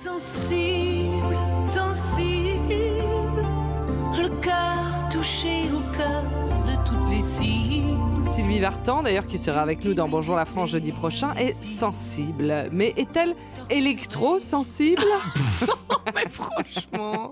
Sensible, sensible, le cœur touché au cœur de toutes les cibles. Sylvie Vartan, d'ailleurs, qui sera avec nous dans Bonjour la France jeudi prochain, est sensible. Mais est-elle électro-sensible? Mais franchement...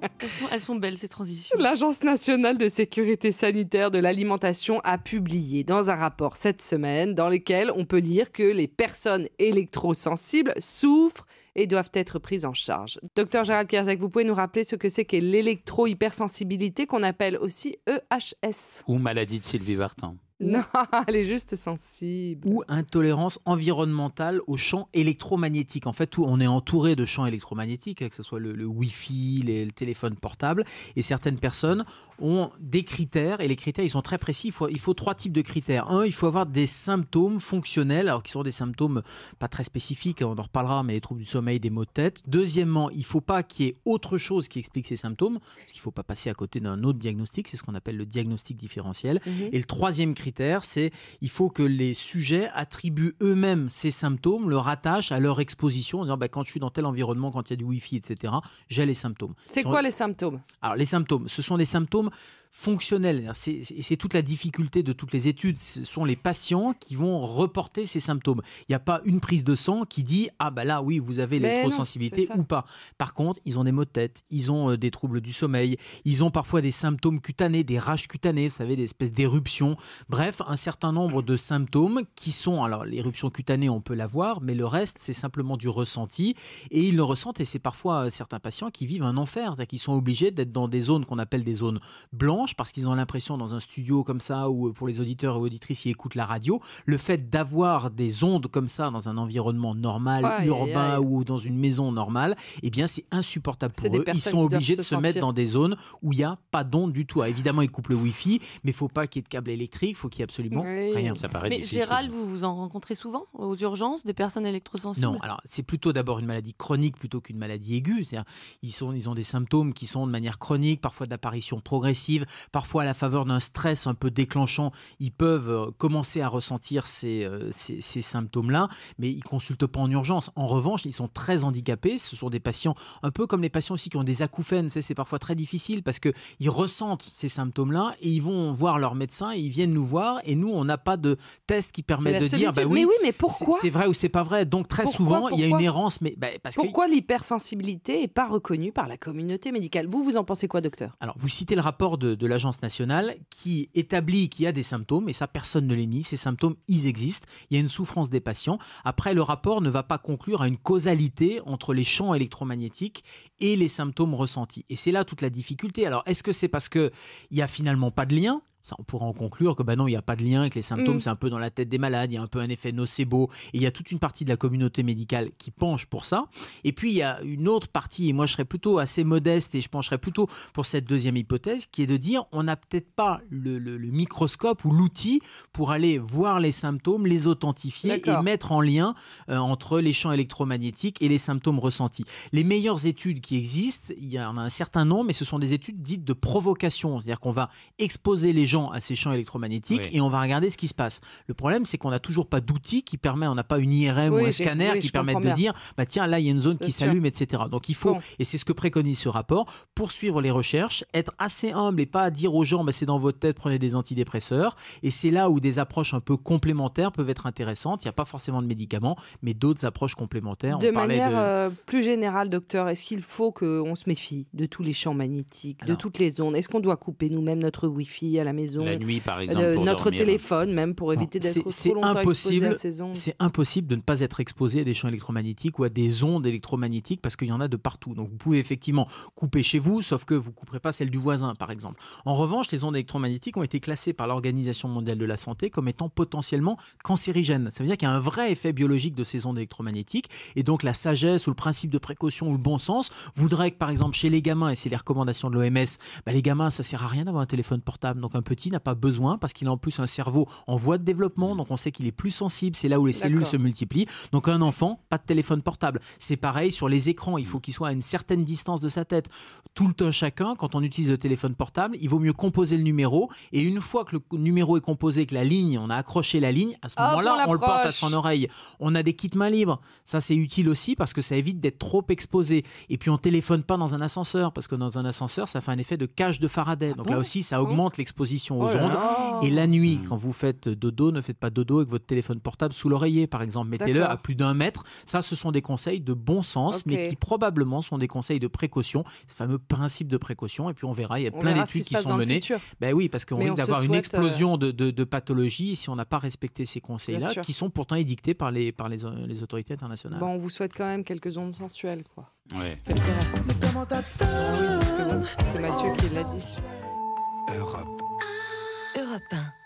Elles sont belles, ces transitions. L'Agence nationale de sécurité sanitaire de l'alimentation a publié dans un rapport cette semaine dans lequel on peut lire que les personnes électrosensibles souffrent et doivent être prises en charge. Docteur Gérald Kierzek, vous pouvez nous rappeler ce que c'est qu'est l'électro-hypersensibilité, qu'on appelle aussi EHS? Ou maladie de Sylvie Vartan. Non, elle est juste sensible. Ou intolérance environnementale aux champs électromagnétiques. En fait, on est entouré de champs électromagnétiques, que ce soit le Wi-Fi, le téléphone portable. Et certaines personnes ont des critères. Et les critères, ils sont très précis. Il faut 3 types de critères. Un, il faut avoir des symptômes fonctionnels, alors qui sont des symptômes pas très spécifiques. On en reparlera, mais les troubles du sommeil, des maux de tête. Deuxièmement, il ne faut pas qu'il y ait autre chose qui explique ces symptômes, parce qu'il ne faut pas passer à côté d'un autre diagnostic. C'est ce qu'on appelle le diagnostic différentiel. Et le troisième critère, c'est il faut que les sujets attribuent eux-mêmes ces symptômes, le rattachent à leur exposition, en disant quand je suis dans tel environnement, quand il y a du Wi-Fi, etc., j'ai les symptômes. C'est quoi les symptômes? Alors les symptômes, ce sont des symptômes fonctionnels. C'est toute la difficulté de toutes les études. Ce sont les patients qui vont reporter ces symptômes. Il n'y a pas une prise de sang qui dit « Ah là, oui, vous avez l'électrosensibilité ou pas ». Par contre, ils ont des maux de tête, ils ont des troubles du sommeil, ils ont parfois des symptômes cutanés, des rages cutanées, vous savez, des espèces d'éruptions. Bref, un certain nombre de symptômes qui sont... Alors, l'éruption cutanée, on peut l'avoir, mais le reste, c'est simplement du ressenti. Et ils le ressentent, et c'est parfois certains patients qui vivent un enfer, c'est-à-dire qu'ils sont obligés d'être dans des zones qu'on appelle des zones blanches, parce qu'ils ont l'impression dans un studio comme ça, ou pour les auditeurs et auditrices qui écoutent la radio, le fait d'avoir des ondes comme ça dans un environnement normal, urbain ou dans une maison normale, eh bien c'est insupportable pour eux. Ils sont obligés de se mettre dans des zones où il n'y a pas d'ondes du tout. Alors, évidemment, ils coupent le Wi-Fi, mais il ne faut pas qu'il y ait de câble électrique, il faut qu'il y ait absolument rien. Ça paraît difficile. Gérald, vous en rencontrez souvent aux urgences, des personnes électrosensibles? Non, alors c'est plutôt d'abord une maladie chronique plutôt qu'une maladie aiguë. C'est-à-dire, ils ont des symptômes qui sont de manière chronique, parfois d'apparition progressive, parfois à la faveur d'un stress un peu déclenchant, ils peuvent commencer à ressentir ces symptômes-là, mais ils ne consultent pas en urgence. En revanche, ils sont très handicapés. Ce sont des patients, un peu comme les patients aussi qui ont des acouphènes. C'est parfois très difficile parce qu'ils ressentent ces symptômes-là et ils vont voir leur médecin et ils viennent nous voir et nous, on n'a pas de test qui permet de dire oui, mais pourquoi c'est vrai ou c'est pas vrai. Donc très souvent, il y a une errance. Mais, pourquoi l'hypersensibilité n'est pas reconnue par la communauté médicale? Vous en pensez quoi, docteur? Alors, vous citez le rapport de l'Agence nationale qui établit qu'il y a des symptômes, et ça, personne ne les nie. Ces symptômes, ils existent. Il y a une souffrance des patients. Après, le rapport ne va pas conclure à une causalité entre les champs électromagnétiques et les symptômes ressentis. Et c'est là toute la difficulté. Alors, est-ce que c'est parce qu'il n'y a finalement pas de lien ? Ça, on pourra en conclure que non, il n'y a pas de lien, que les symptômes, c'est un peu dans la tête des malades, il y a un peu un effet nocebo, et il y a toute une partie de la communauté médicale qui penche pour ça. Et puis, il y a une autre partie, et moi, je serais plutôt assez modeste, et je pencherais plutôt pour cette deuxième hypothèse, qui est de dire, on n'a peut-être pas le microscope ou l'outil pour aller voir les symptômes, les authentifier et mettre en lien entre les champs électromagnétiques et les symptômes ressentis. Les meilleures études qui existent, il y en a un certain nombre, mais ce sont des études dites de provocation, c'est-à-dire qu'on va exposer les gens à ces champs électromagnétiques et on va regarder ce qui se passe. Le problème, c'est qu'on n'a toujours pas d'outil qui permet, on n'a pas une IRM ou un scanner qui permettent de dire, tiens, là, il y a une zone qui s'allume, etc. Donc, il faut, et c'est ce que préconise ce rapport, poursuivre les recherches, être assez humble et pas dire aux gens, c'est dans votre tête, prenez des antidépresseurs. Et c'est là où des approches un peu complémentaires peuvent être intéressantes. Il n'y a pas forcément de médicaments, mais d'autres approches complémentaires. De manière plus générale, docteur, est-ce qu'il faut qu'on se méfie de tous les champs magnétiques, de toutes les ondes? Est-ce qu'on doit couper nous-mêmes notre Wi-Fi à la maison? La nuit, par exemple, pour notre dormir. Téléphone, même, pour éviter d'être trop longtemps exposé à ces ondes. C'est impossible de ne pas être exposé à des champs électromagnétiques ou à des ondes électromagnétiques parce qu'il y en a de partout. Donc, vous pouvez effectivement couper chez vous, sauf que vous ne couperez pas celle du voisin, par exemple. En revanche, les ondes électromagnétiques ont été classées par l'Organisation mondiale de la santé comme étant potentiellement cancérigènes. Ça veut dire qu'il y a un vrai effet biologique de ces ondes électromagnétiques. Et donc, la sagesse ou le principe de précaution ou le bon sens voudrait que, par exemple, chez les gamins, et c'est les recommandations de l'OMS, les gamins, ça ne sert à rien d'avoir un téléphone portable. Donc, un petit n'a pas besoin parce qu'il a en plus un cerveau en voie de développement, donc on sait qu'il est plus sensible, c'est là où les cellules se multiplient. Donc un enfant, pas de téléphone portable. C'est pareil sur les écrans, il faut qu'il soit à une certaine distance de sa tête. Tout le temps chacun, quand on utilise le téléphone portable, il vaut mieux composer le numéro, et une fois que le numéro est composé, que la ligne, on a accroché la ligne, à ce moment-là, on le porte à son oreille. On a des kits main libre. Ça, c'est utile aussi parce que ça évite d'être trop exposé. Et puis, on téléphone pas dans un ascenseur parce que dans un ascenseur, ça fait un effet de cage de Faraday. Donc là aussi, ça augmente l'exposition aux ondes. Et la nuit, quand vous faites dodo, ne faites pas dodo avec votre téléphone portable sous l'oreiller, par exemple. Mettez-le à plus d'1 mètre. Ça, ce sont des conseils de bon sens, mais qui probablement sont des conseils de précaution. Ce fameux principe de précaution. Et puis, on verra, il y a plein d'études qui sont menées. Ben oui, parce qu'on risque d'avoir une explosion de pathologies si on n'a pas respecté ces conseils-là, qui sont pourtant édictés par les autorités internationales. Bon, on vous souhaite quand même quelques ondes sensuelles, quoi. Ouais. C'est le qui reste. C'est Mathieu qui l'a dit. Europe 1.